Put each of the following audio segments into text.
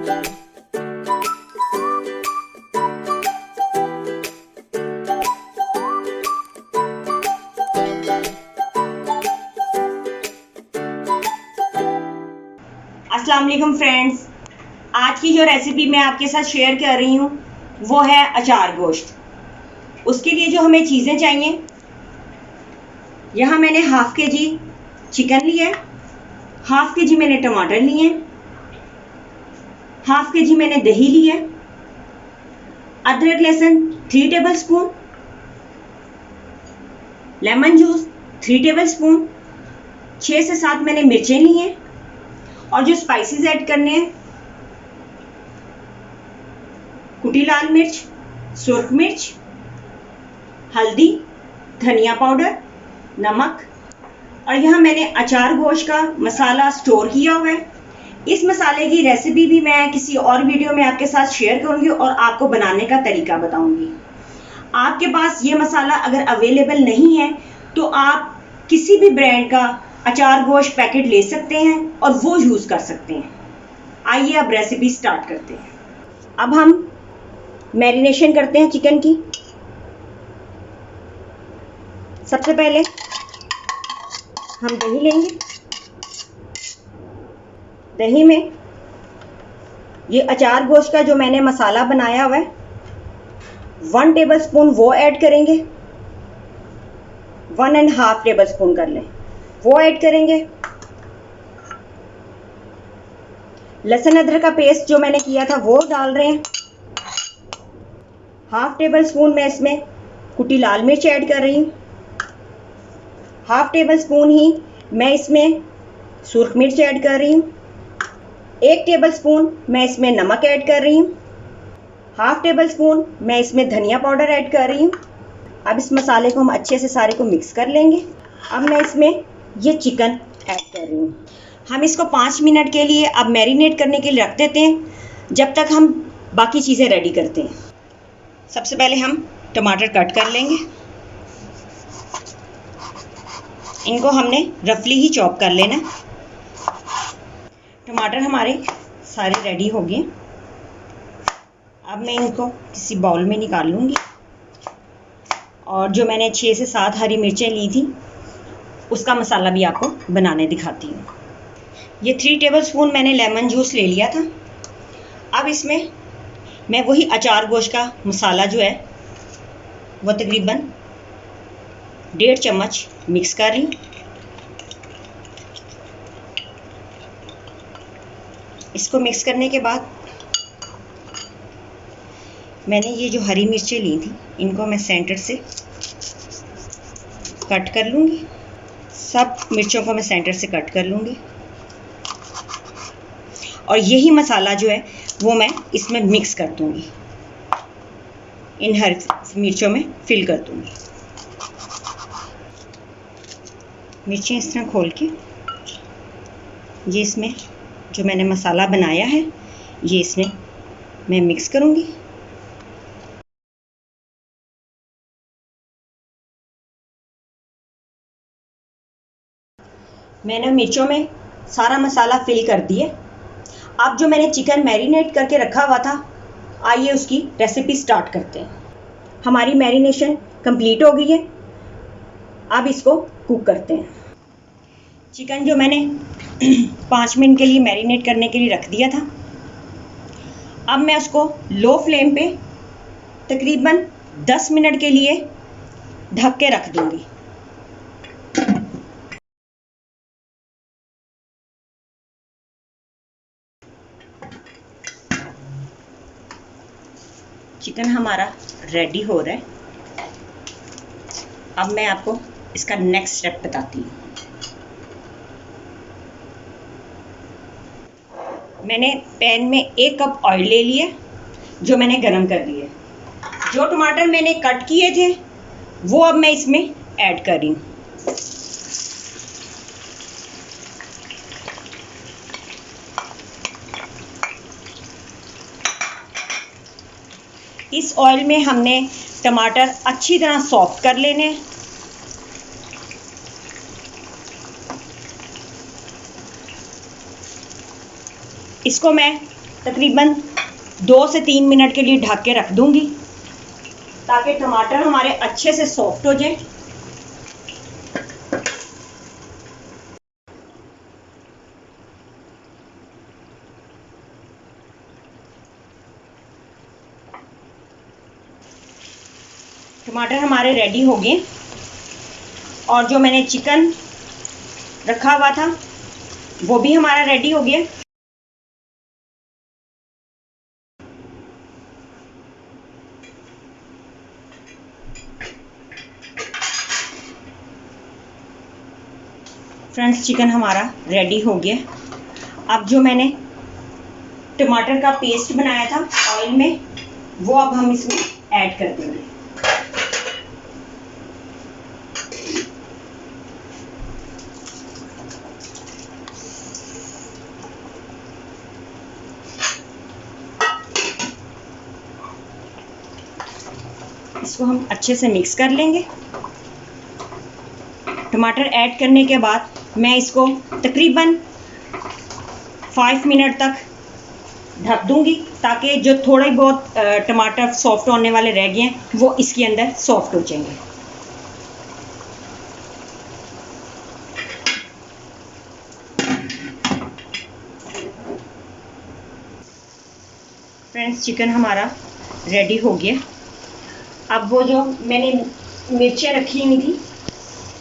अस्सलाम वालेकुम फ्रेंड्स, आज की जो रेसिपी मैं आपके साथ शेयर कर रही हूँ वो है अचार गोश्त। उसके लिए जो हमें चीज़ें चाहिए, यहाँ मैंने हाफ के जी चिकन लिया है, हाफ के जी मैंने टमाटर लिए हैं, हाफ के जी मैंने दही लिया है, अदरक लहसुन 3 table spoon, lemon juice 3 table spoon, 6 से 7 मैंने मिर्चें ली हैं और जो स्पाइसेस ऐड करने हैं, कुटी लाल मिर्च, सुर्ख मिर्च, हल्दी, धनिया पाउडर, नमक, और यहाँ मैंने अचार गोश्त का मसाला स्टोर किया हुआ है। इस मसाले की रेसिपी भी मैं किसी और वीडियो में आपके साथ शेयर करूंगी और आपको बनाने का तरीका बताऊंगी। आपके पास ये मसाला अगर अवेलेबल नहीं है तो आप किसी भी ब्रांड का अचार गोश्त पैकेट ले सकते हैं और वो यूज़ कर सकते हैं। आइए अब रेसिपी स्टार्ट करते हैं। अब हम मैरिनेशन करते हैं चिकन की। सबसे पहले हम दही लेंगे। दही में ये अचार गोश्त का जो मैंने मसाला बनाया हुआ है 1 टेबल स्पून वो ऐड करेंगे, 1.5 टेबल स्पून कर लें, वो ऐड करेंगे। लहसुन अदरक का पेस्ट जो मैंने किया था वो डाल रहे हैं। हाफ टेबल स्पून मैं इसमें कुटी लाल मिर्च ऐड कर रही हूँ। हाफ टेबल स्पून ही मैं इसमें सुर्ख मिर्च ऐड कर रही हूँ। 1 टेबल स्पून मैं इसमें नमक ऐड कर रही हूँ। हाफ टेबल स्पून मैं इसमें धनिया पाउडर ऐड कर रही हूँ। अब इस मसाले को हम अच्छे से सारे को मिक्स कर लेंगे। अब मैं इसमें ये चिकन ऐड कर रही हूँ। हम इसको 5 मिनट के लिए अब मैरिनेट करने के लिए रख देते हैं, जब तक हम बाकी चीज़ें रेडी करते हैं। सबसे पहले हम टमाटर कट कर लेंगे। इनको हमने रफली ही चॉप कर लेना। टमाटर हमारे सारे रेडी हो गए। अब मैं इनको किसी बाउल में निकाल लूँगी और जो मैंने 6 से 7 हरी मिर्चें ली थी उसका मसाला भी आपको बनाने दिखाती हूँ। ये 3 टेबल स्पून मैंने लेमन जूस ले लिया था। अब इसमें मैं वही अचार गोश्त का मसाला जो है वो तकरीबन 1.5 चम्मच मिक्स कर रही हूँ। इसको मिक्स करने के बाद मैंने ये जो हरी मिर्चें ली थी इनको मैं सेंटर से कट कर लूँगी। सब मिर्चों को मैं सेंटर से कट कर लूँगी और यही मसाला जो है वो मैं इसमें मिक्स कर दूँगी, इन हर मिर्चों में फिल कर दूँगी। मिर्चें इस तरह खोल के ये इसमें जो मैंने मसाला बनाया है ये इसमें मैं मिक्स करूँगी। मैंने मिर्चों में सारा मसाला फिल कर दिया। अब जो मैंने चिकन मैरिनेट करके रखा हुआ था, आइए उसकी रेसिपी स्टार्ट करते हैं। हमारी मैरिनेशन कंप्लीट हो गई है। अब इसको कुक करते हैं। चिकन जो मैंने 5 मिनट के लिए मैरिनेट करने के लिए रख दिया था, अब मैं उसको लो फ्लेम पे तकरीबन 10 मिनट के लिए ढक के रख दूंगी। चिकन हमारा रेडी हो रहा है। अब मैं आपको इसका नेक्स्ट स्टेप बताती हूँ। मैंने पैन में 1 कप ऑयल ले लिया जो मैंने गरम कर दिया। जो टमाटर मैंने कट किए थे वो अब मैं इसमें ऐड कर रही हूँ। इस ऑयल में हमने टमाटर अच्छी तरह सॉफ्ट कर लेने हैं। इसको मैं तकरीबन 2 से 3 मिनट के लिए ढक के रख दूंगी ताकि टमाटर हमारे अच्छे से सॉफ्ट हो जाए। टमाटर हमारे रेडी हो गए और जो मैंने चिकन रखा हुआ था वो भी हमारा रेडी हो गया। फ्रेंड्स, चिकन हमारा रेडी हो गया। अब जो मैंने टमाटर का पेस्ट बनाया था ऑयल में, वो अब हम इसमें ऐड कर देंगे। इसको हम अच्छे से मिक्स कर लेंगे। टमाटर ऐड करने के बाद मैं इसको तकरीबन 5 मिनट तक ढक दूंगी ताकि जो थोड़े बहुत टमाटर सॉफ्ट होने वाले रह गए हैं वो इसके अंदर सॉफ्ट हो जाएंगे। फ्रेंड्स, चिकन हमारा रेडी हो गया। अब वो जो मैंने मिर्चें रखी हुई थी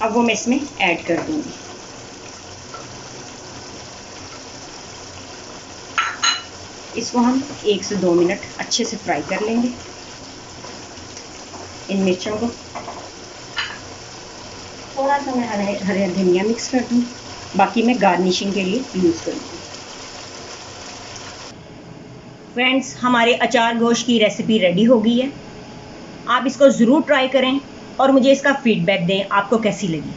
अब वो मैं इसमें ऐड कर दूंगी। इसको हम 1 से 2 मिनट अच्छे से फ्राई कर लेंगे इन मिर्चों को। थोड़ा सा मैं हरे धनिया मिक्स कर दूँ, बाकी मैं गार्निशिंग के लिए यूज़ करूँगी। फ्रेंड्स, हमारे अचार गोश्त की रेसिपी रेडी हो गई है। आप इसको ज़रूर ट्राई करें और मुझे इसका फीडबैक दें आपको कैसी लगी।